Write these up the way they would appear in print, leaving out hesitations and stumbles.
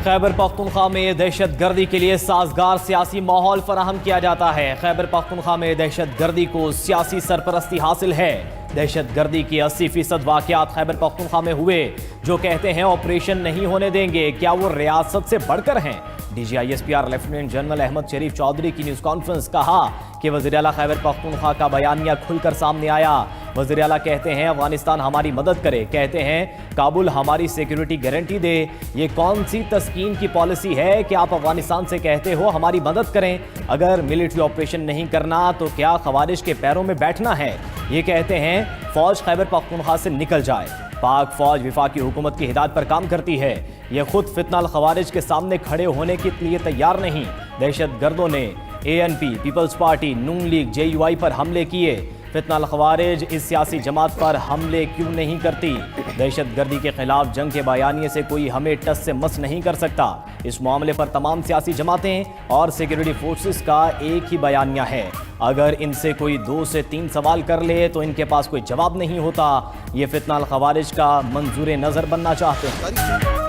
خیبر پختونخوا میں دہشت گردی کے لیے سازگار سیاسی ماحول فراہم کیا جاتا ہے۔ خیبر پختونخوا میں دہشت گردی کو سیاسی سرپرستی حاصل ہے۔ دہشت گردی کی 80% واقعات خیبر پختونخوا میں ہوئے۔ جو کہتے ہیں آپریشن نہیں ہونے دیں گے، کیا وہ ریاست سے بڑھ کر ہیں؟ D G I S P R lieutenant general Ahmed Sharif Chaudhry کی نیوز کانفرنس، کہا کہ وزیر اعلیٰ خیبر پختونخوا کا بیانیہ کھل کر سامنے آیا۔ وزیر اعلیٰ کہتے ہیں افغانستان ہماری مدد کرے، کہتے ہیں کابل ہماری سیکیورٹی گارنٹی دے۔ یہ کون سی تسکین کی پالیسی ہے کہ آپ افغانستان سے کہتے ہو ہماری مدد کریں، اگر ملٹری آپریشن نہیں کرنا تو کیا خوارج کے پیروں میں بیٹھنا ہے؟ یہ کہتے ہیں فوج خیبر پختونخوا سے نکل جائے۔ پاک فوج وفاقی حکومت کی ہدایت پر کام کرتی ہے، یہ خود فتنہ الخوارج کے سامنے کھڑے ہونے کے لیے تیار نہیں۔ دہشت گردوں نے A N P, Peoples Party, Noon league, J U I پر حملے کیے۔ فتنہ الخوارج اس سیاسی جماعت پر حملے کیوں نہیں کرتی؟ دہشت گردی کے خلاف جنگ کے بیانیے سے کوئی ہمیں ٹس سے مس نہیں کر سکتا۔ اس معاملے پر تمام سیاسی جماعتیں اور سیکیورٹی فورسز کا ایک ہی بیانیہ ہے۔ اگر ان سے کوئی 2 سے 3 سوال کر لے تو ان کے پاس کوئی جواب نہیں ہوتا۔ یہ فتنہ الخوارج کا منظور نظر بننا چاہتے ہیں۔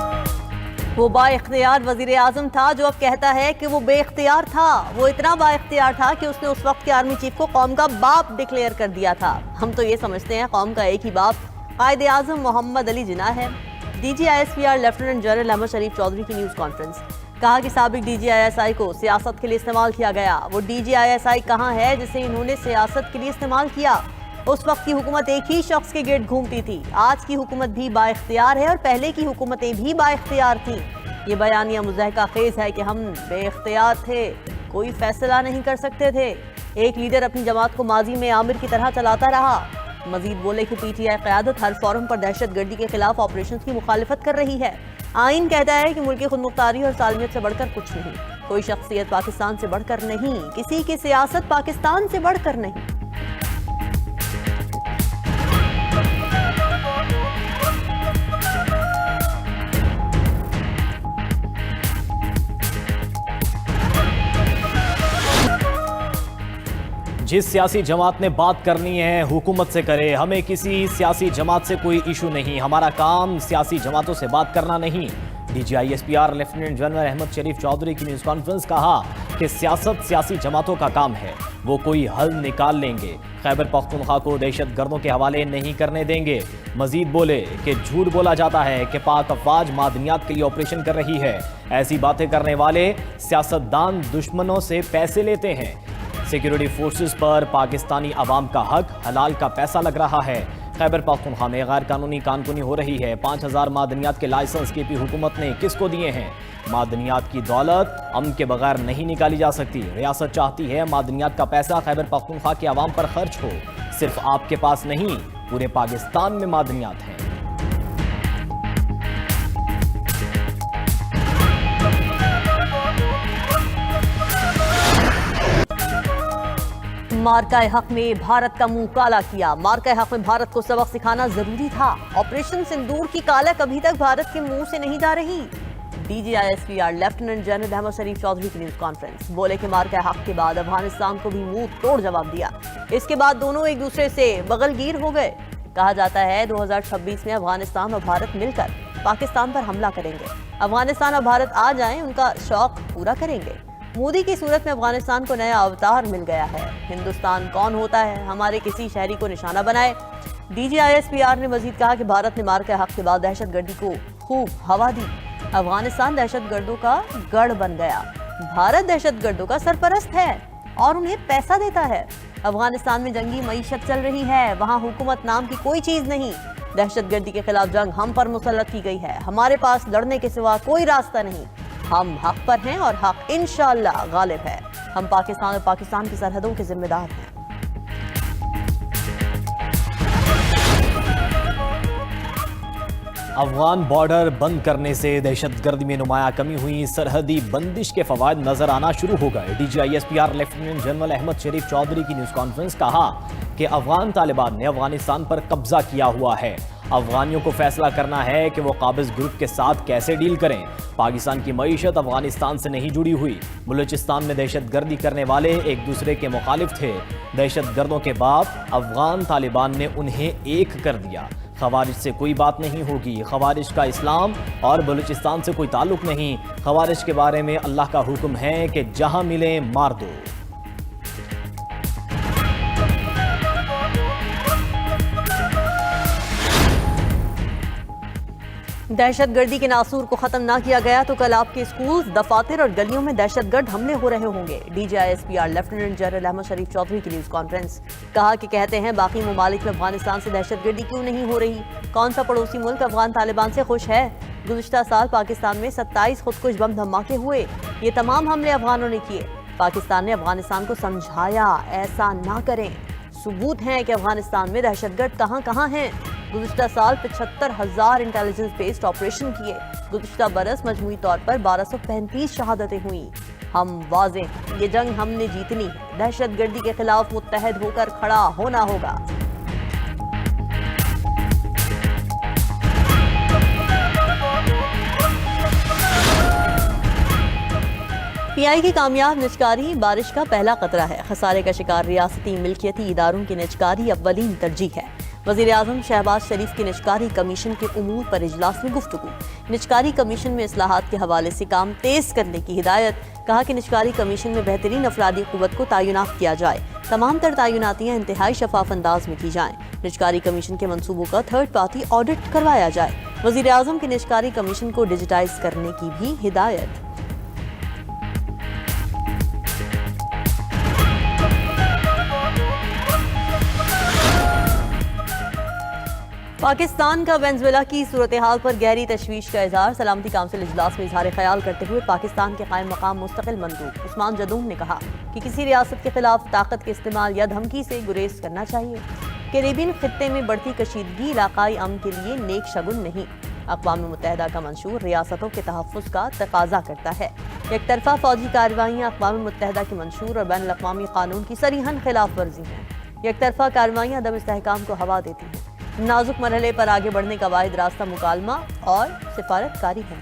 وہ با اختیار وزیر اعظم تھا جو اب کہتا ہے کہ وہ بے اختیار تھا۔ وہ اتنا با اختیار تھا کہ اس نے اس وقت کے آرمی چیف کو قوم کا باپ ڈکلیئر کر دیا تھا۔ ہم تو یہ سمجھتے ہیں قوم کا ایک ہی باپ قائد اعظم محمد علی جناح ہے۔ D G I S P R lieutenant general Ahmed Sharif Chaudhry کی نیوز کانفرنس، کہا کہ سابق D G I S I کو سیاست کے لیے استعمال کیا گیا۔ وہ D G I S I کہاں ہے جسے انہوں نے سیاست کے لیے استعمال کیا؟ اس وقت کی حکومت ایک ہی شخص کے گرد گھومتی تھی۔ آج کی حکومت بھی با اختیار ہے اور پہلے کی حکومتیں بھی با اختیار تھیں۔ یہ بیانیہ مضحکہ خیز ہے کہ ہم بے اختیار تھے، کوئی فیصلہ نہیں کر سکتے تھے۔ ایک لیڈر اپنی جماعت کو ماضی میں عامر کی طرح چلاتا رہا۔ مزید بولے کہ پی ٹی آئی قیادت ہر فورم پر دہشت گردی کے خلاف آپریشنز کی مخالفت کر رہی ہے۔ آئین کہتا ہے کہ ملکی خود مختاری اور سالمیت سے بڑھ کر کچھ نہیں۔ کوئی شخصیت پاکستان سے بڑھ کر نہیں، کسی کی سیاست پاکستان سے بڑھ کر نہیں۔ جس سیاسی جماعت نے بات کرنی ہے حکومت سے کرے، ہمیں کسی سیاسی جماعت سے کوئی ایشو نہیں، ہمارا کام سیاسی جماعتوں سے بات کرنا نہیں۔ D G I S P R lieutenant general Ahmed Sharif Chaudhry کی نیوز کانفرنس، کہا کہ سیاست سیاسی جماعتوں کا کام ہے، وہ کوئی حل نکال لیں گے، خیبر پختونخوا کو دہشت گردوں کے حوالے نہیں کرنے دیں گے۔ مزید بولے کہ جھوٹ بولا جاتا ہے کہ پاک افواج معدنیات کے لیے آپریشن کر رہی ہے۔ ایسی باتیں کرنے والے سیاستدان دشمنوں سے پیسے لیتے ہیں۔ سیکیورٹی فورسز پر پاکستانی عوام کا حق حلال کا پیسہ لگ رہا ہے۔ خیبر پختونخوا میں غیر قانونی کانکنی ہو رہی ہے۔ 5000 معدنیات کے لائسنس کے پی حکومت نے کس کو دیے ہیں؟ معدنیات کی دولت امن کے بغیر نہیں نکالی جا سکتی۔ ریاست چاہتی ہے معدنیات کا پیسہ خیبر پختونخوا کے عوام پر خرچ ہو۔ صرف آپ کے پاس نہیں، پورے پاکستان میں معدنیات ہیں۔ مارکہ حق میں بھارت کا منہ کالا کیا۔ مارکہ حق میں بھارت کو سبق سکھانا ضروری تھا۔ آپریشن سندور کی کالک ابھی تک بھارت کے منہ سے نہیں جا رہی۔ D G I S P R lieutenant general Ahmed Sharif Chaudhry کی نیوز کانفرنس، بولے کہ مارکہ حق کے بعد افغانستان کو بھی منہ توڑ جواب دیا۔ اس کے بعد دونوں ایک دوسرے سے بغل گیر ہو گئے۔ کہا جاتا ہے 2026 میں افغانستان اور بھارت مل کر پاکستان پر حملہ کریں گے۔ افغانستان اور بھارت آ جائیں، ان کا شوق پورا کریں گے۔ مودی کی صورت میں افغانستان کو نیا اوتار مل گیا ہے۔ ہندوستان کون ہوتا ہے ہمارے کسی شہری کو نشانہ بنائے۔ D G I S P R نے مزید کہا کہ بھارت نے مارکہ حق کے بعد دہشت گردی کو خوب ہوا دی۔ افغانستان دہشت گردوں کا گڑھ بن گیا۔ بھارت دہشت گردوں کا سرپرست ہے اور انہیں پیسہ دیتا ہے۔ افغانستان میں جنگی معیشت چل رہی ہے، وہاں حکومت نام کی کوئی چیز نہیں۔ دہشت گردی کے خلاف جنگ ہم پر مسلط کی گئی ہے، ہمارے پاس لڑنے کے سوا کوئی راستہ نہیں۔ ہم حق پر ہیں اور حق انشاءاللہ غالب ہے۔ ہم پاکستان اور پاکستان کی سرحدوں کے ذمہ دار ہیں۔ افغان بارڈر بند کرنے سے دہشت گردی میں نمایاں کمی ہوئی، سرحدی بندش کے فوائد نظر آنا شروع ہو گئے۔ D G I S P R lieutenant general Ahmed Sharif Chaudhry کی نیوز کانفرنس، کہا کہ افغان طالبان نے افغانستان پر قبضہ کیا ہوا ہے۔ افغانیوں کو فیصلہ کرنا ہے کہ وہ قابض گروپ کے ساتھ کیسے ڈیل کریں۔ پاکستان کی معیشت افغانستان سے نہیں جڑی ہوئی۔ بلوچستان میں دہشت گردی کرنے والے ایک دوسرے کے مخالف تھے۔ دہشت گردوں کے باپ افغان طالبان نے انہیں ایک کر دیا۔ خوارج سے کوئی بات نہیں ہوگی، خوارج کا اسلام اور بلوچستان سے کوئی تعلق نہیں، خوارج کے بارے میں اللہ کا حکم ہے کہ جہاں ملیں مار دو۔ دہشت گردی کے ناصور کو ختم نہ کیا گیا تو کل آپ کے اسکولز، دفاتر اور گلیوں میں دہشت گرد حملے ہو رہے ہوں گے۔ DGISPR lieutenant general Ahmed Sharif Chaudhry کی نیوز کانفرنس۔ کہا کہ کہتے ہیں باقی ممالک میں افغانستان سے دہشت گردی کیوں نہیں ہو رہی؟ کون سا پڑوسی ملک افغان طالبان سے خوش ہے؟ گزشتہ سال پاکستان میں 27 خودکش بم دھماکے ہوئے، یہ تمام حملے افغانوں نے کیے۔ پاکستان نے افغانستان کو سمجھایا ایسا نہ کریں، ثبوت ہیں کہ افغانستان میں دہشت گرد کہاں کہاں ہیں۔ گزشتہ سال 75,000 انٹیلیجنس بیسڈ آپریشن کیے، گزشتہ برس مجموعی طور پر 1235 شہادتیں ہوئیں۔ ہم واضح، یہ جنگ ہم نے جیتنی ہے، دہشت گردی کے خلاف متحد ہو کر کھڑا ہونا ہوگا۔ PI کی کامیاب نجکاری بارش کا پہلا قطرہ ہے، خسارے کا شکار ریاستی ملکیتی اداروں کی نجکاری اولین ترجیح ہے۔ وزیر اعظم شہباز شریف کی نجکاری کمیشن کے امور پر اجلاس میں گفتگو۔ نجکاری کمیشن میں اصلاحات کے حوالے سے کام تیز کرنے کی ہدایت۔ کہا کہ نجکاری کمیشن میں بہترین افرادی قوت کو تعینات کیا جائے، تمام تر تعیناتیاں انتہائی شفاف انداز میں کی جائیں، نجکاری کمیشن کے منصوبوں کا تھرڈ پارٹی آڈٹ کروایا جائے۔ وزیر اعظم کی نجکاری کمیشن کو ڈیجیٹائز کرنے کی بھی ہدایت۔ پاکستان کا وینزویلا کی صورتحال پر گہری تشویش کا اظہار۔ سلامتی کونسل اجلاس میں اظہار خیال کرتے ہوئے پاکستان کے قائم مقام مستقل مندوب عثمان جدون نے کہا کہ کسی ریاست کے خلاف طاقت کے استعمال یا دھمکی سے گریز کرنا چاہیے۔ کیریبین خطے میں بڑھتی کشیدگی علاقائی امن کے لیے نیک شگن نہیں۔ اقوام متحدہ کا منشور ریاستوں کے تحفظ کا تقاضا کرتا ہے۔ یک طرفہ فوجی کارروائیاں اقوام متحدہ کے منشور اور بین الاقوامی قانون کی صریحاً خلاف ورزی ہیں۔ یک طرفہ کارروائیاں عدم استحکام کو ہوا دیتی ہیں۔ نازک مرحلے پر آگے بڑھنے کا واحد راستہ مکالمہ اور سفارت کاری ہے۔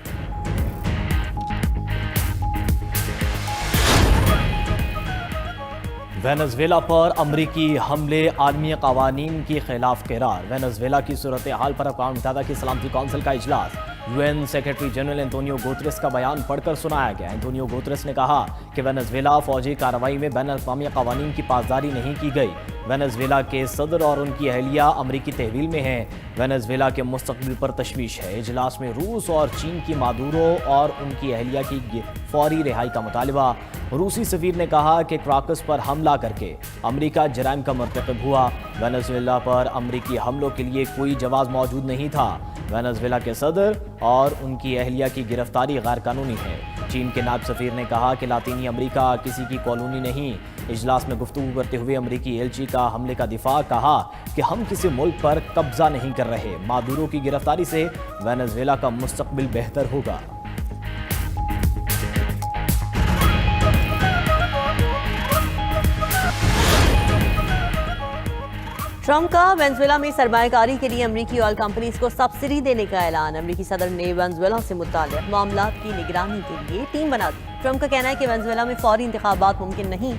وینزویلا پر امریکی حملے عالمی قوانین کی خلاف قرار۔ وینزویلا کی صورتحال پر اقوام متحدہ کی سلامتی کونسل کا اجلاس۔ UN secretary general Antonio Guterres کا بیان پڑھ کر سنایا گیا۔ انتونیو گوتریس نے کہا کہ وینزویلا فوجی کارروائی میں بین الاقوامی قوانین کی پاسداری نہیں کی گئی۔ وینزویلا کے صدر اور ان کی اہلیہ امریکی تحویل میں ہیں۔ وینزویلا کے مستقبل پر تشویش ہے۔ اجلاس میں روس اور چین کی مادورو اور ان کی اہلیہ کی فوری رہائی کا مطالبہ۔ روسی سفیر نے کہا کہ کراکس پر حملہ کر کے امریکہ جرائم کا مرتکب ہوا۔ وینزویلا پر امریکی حملوں کے لیے کوئی جواز موجود نہیں تھا۔ وینزویلا کے صدر اور ان کی اہلیہ کی گرفتاری غیر قانونی ہے۔ چین کے نائب سفیر نے کہا کہ لاطینی امریکہ کسی کی کالونی نہیں۔ اجلاس میں گفتگو کرتے ہوئے امریکی ایلچی کا حملے کا دفاع، کہا کہ ہم کسی ملک پر قبضہ نہیں کر رہے، مادورو کی گرفتاری سے وینزویلا کا مستقبل بہتر ہوگا۔ ٹرمپ کا وینزویلا میں سرمایہ کاری کے لیے امریکی آئل کمپنیز کو سبسڈی دینے کا اعلان۔ امریکی صدر نے وینزویلا سے متعلق معاملات کی نگرانی کے لیے ٹیم بنا دی۔ ٹرمپ کا کہنا ہے کہ وینزویلا میں فوری انتخابات ممکن نہیں،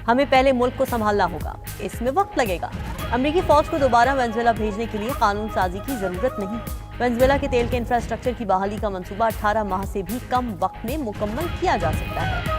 ہمیں پہلے ملک کو سنبھالنا ہوگا، اس میں وقت لگے گا۔ امریکی فوج کو دوبارہ وینزویلا بھیجنے کے لیے قانون سازی کی ضرورت نہیں۔ وینزویلا کے تیل کے انفراسٹرکچر کی بحالی کا منصوبہ 18 ماہ سے بھی کم وقت میں مکمل کیا جا سکتا ہے۔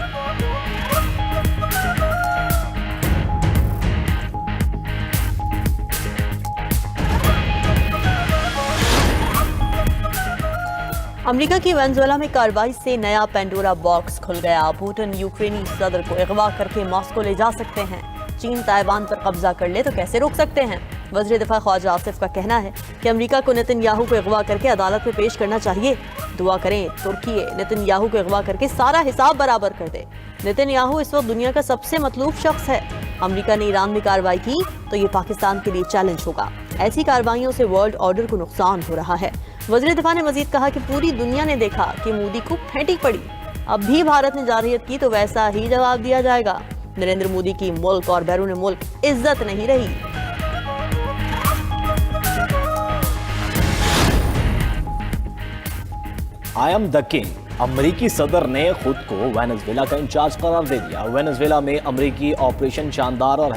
امریکہ کی وینزویلا میں کارروائی سے نیا پینڈورا باکس کھل گیا۔ پوٹن یوکرینی صدر کو اغوا کر کے ماسکو لے جا سکتے ہیں۔ چین تائیوان پر قبضہ کر لے تو کیسے روک سکتے ہیں؟ وزیر دفاع خواجہ آصف کا کہنا ہے کہ امریکہ کو نتن یاہو کو اغوا کر کے عدالت میں پیش کرنا چاہیے۔ دعا کریں ترکی نتن یاہو کو اغوا کر کے سارا حساب برابر کر دے۔ نتن یاہو اس وقت دنیا کا سب سے مطلوب شخص ہے۔ امریکہ نے ایران میں کارروائی کی تو یہ پاکستان کے لیے چیلنج ہوگا۔ ایسی کارروائیوں سے ورلڈ آرڈر کو نقصان ہو رہا ہے۔ وزیر دفاع نے مزید کہا کہ پوری دنیا نے دیکھا کہ مودی کو پھینٹی پڑی، اب بھی بھارت نے جارحیت کی تو ویسا ہی جواب دیا جائے گا۔ نریندر مودی کی ملک اور بیرون ملک عزت نہیں رہی۔ I am the king. امریکی صدر نے خود کو وینزویلا کا انچارج قرار دے دیا۔ وینزویلا میں امریکی آپریشن شاندار اور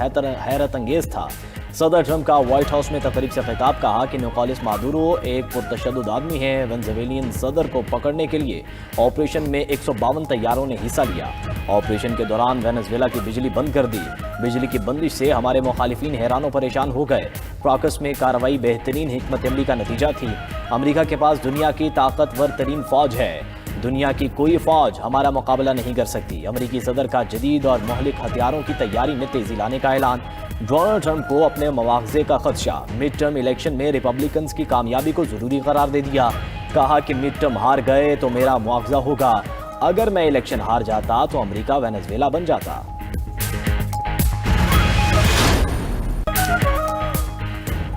حیرت انگیز تھا۔ صدر ٹرمپ کا وائٹ ہاؤس میں تقریب سے خطاب، کہا کہ نکولس مادورو ایک پرتشدد آدمی ہے۔ وینزویلین صدر کو پکڑنے کے لیے آپریشن میں 152 طیاروں نے حصہ لیا۔ آپریشن کے دوران وینزویلا کی بجلی بند کر دی۔ بجلی کی بندش سے ہمارے مخالفین حیران و پریشان ہو گئے۔ کراکس میں کارروائی بہترین حکمت عملی کا نتیجہ تھی۔ امریکہ کے پاس دنیا کی طاقتور ترین فوج ہے۔ دنیا کی کوئی فوج ہمارا مقابلہ نہیں کر سکتی۔ امریکی صدر کا جدید اور مہلک ہتھیاروں کی تیاری میں تیزی لانے کا اعلان۔ ڈونلڈ ٹرمپ کو اپنے مواخذے کا خدشہ، مڈ ٹرم الیکشن میں ریپبلکنز کی کامیابی کو ضروری قرار دے دیا۔ کہا کہ مڈ ٹرم ہار گئے تو میرا مواخذہ ہوگا، اگر میں الیکشن ہار جاتا تو امریکہ وینزویلا بن جاتا۔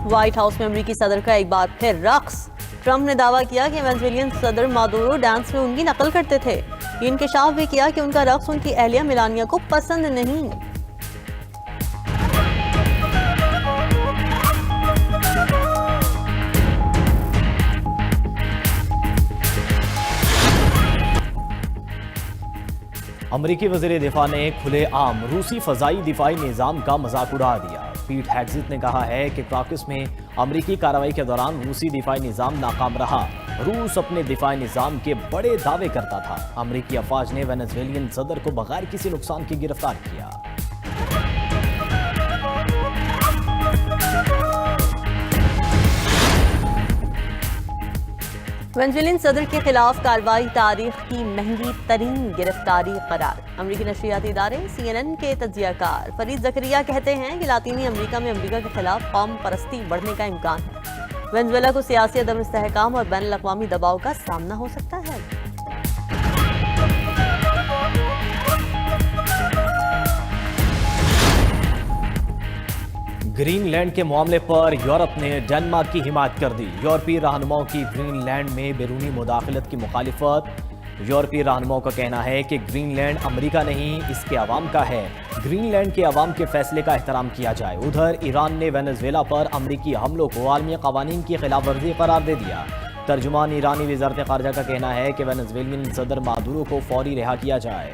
وائٹ ہاؤس میں امریکی صدر کا ایک بار پھر رقص۔ ٹرمپ نے دعویٰ کیا کہ وینزویلین صدر مادورو ڈانس میں ان کی نقل کرتے تھے۔ یہ انکشاف بھی کیا کہ ان کا رقص ان کی اہلیہ میلانیا کو پسند نہیں۔ امریکی وزیر دفاع نے کھلے عام روسی فضائی دفاعی نظام کا مذاق اڑا دیا۔ پیٹ ہیگزیت نے کہا ہے کہ کراکس میں امریکی کارروائی کے دوران روسی دفاعی نظام ناکام رہا۔ روس اپنے دفاعی نظام کے بڑے دعوے کرتا تھا۔ امریکی افواج نے وینزویلین صدر کو بغیر کسی نقصان کے گرفتار کیا۔ وینزویلین صدر کے خلاف کارروائی تاریخ کی مہنگی ترین گرفتاری قرار۔ امریکی نشریاتی ادارے CNN کے تجزیہ کار فرید زکریا کہتے ہیں کہ لاطینی امریکہ میں امریکہ کے خلاف قوم پرستی بڑھنے کا امکان ہے۔ وینزویلا کو سیاسی عدم استحکام اور بین الاقوامی دباؤ کا سامنا ہو سکتا ہے۔ گرین لینڈ کے معاملے پر یورپ نے ڈنمارک کی حمایت کر دی۔ یورپی رہنماؤں کی گرین لینڈ میں بیرونی مداخلت کی مخالفت۔ یورپی رہنماؤں کا کہنا ہے کہ گرین لینڈ امریکہ نہیں، اس کے عوام کا ہے۔ گرین لینڈ کے عوام کے فیصلے کا احترام کیا جائے۔ ادھر ایران نے وینزویلا پر امریکی حملوں کو عالمی قوانین کی خلاف ورزی قرار دے دیا۔ ترجمان ایرانی وزارت خارجہ کا کہنا ہے کہ وینزویلین صدر مادورو کو فوری رہا کیا جائے۔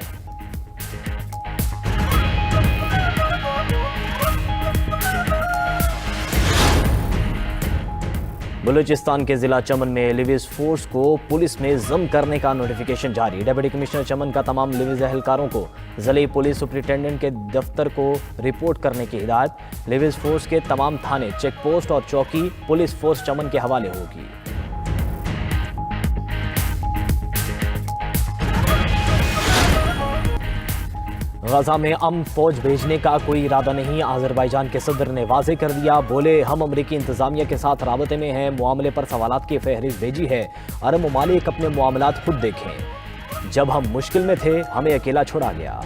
بلوچستان کے ضلع چمن میں لیویز فورس کو پولیس میں ضم کرنے کا نوٹیفیکیشن جاری۔ ڈپٹی کمشنر چمن کا تمام لیویز اہلکاروں کو ضلعی پولیس سپرنٹینڈنٹ کے دفتر کو رپورٹ کرنے کی ہدایت۔ لیویز فورس کے تمام تھانے، چیک پوسٹ اور چوکی پولیس فورس چمن کے حوالے ہوگی۔ غزہ میں امن فوج بھیجنے کا کوئی ارادہ نہیں، آذربائیجان کے صدر نے واضح کر دیا۔ بولے ہم امریکی انتظامیہ کے ساتھ رابطے میں ہیں، معاملے پر سوالات کی فہرست بھیجی ہے۔ عرب ممالک اپنے معاملات خود دیکھیں، جب ہم مشکل میں تھے ہمیں اکیلا چھوڑا گیا۔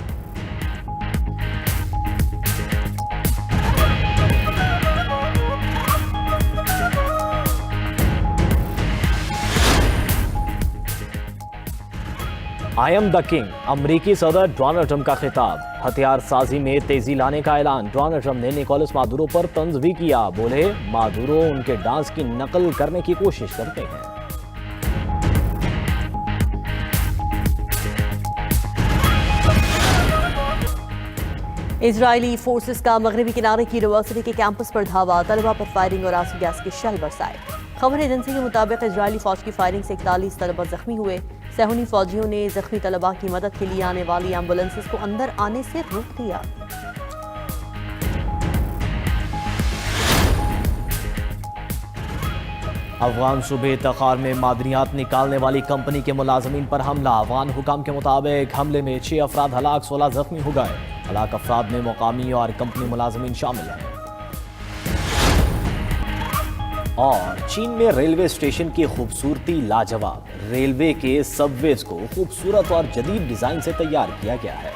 آئی ایم دا کنگ، امریکی صدر ڈونلڈ ٹرمپ کا خطاب۔ ہتھیار سازی میں تیزی لانے کا اعلان۔ ڈونلڈ ٹرمپ نے نکولس مادورو پر طنز بھی کیا۔ بولے مادورو ان کے ڈانس کی نقل کرنے کی کوشش کرتے ہیں۔ اسرائیلی فورسز کا مغربی کنارے کی یونیورسٹی کے کیمپس پر دھاوا، طلبہ پر فائرنگ اور آنسو گیس کے شیل برسائے۔ خبر ایجنسی کے مطابق اسرائیلی فوج کی فائرنگ سے 41 طلبہ زخمی ہوئے۔ صہیونی فوجیوں نے زخمی طلبہ کی مدد کے لیے آنے والی ایمبولینسز کو اندر آنے سے روک دیا۔ افغان صوبے تخار میں معدنیات نکالنے والی کمپنی کے ملازمین پر حملہ۔ افغان حکام کے مطابق حملے میں 6 افراد ہلاک، 16 زخمی ہو گئے۔ ہلاک افراد میں مقامی اور کمپنی ملازمین شامل ہیں۔ اور چین میں ریلوے اسٹیشن کی خوبصورتی لاجواب۔ ریلوے کے سب ویز کو خوبصورت اور جدید ڈیزائن سے تیار کیا گیا ہے۔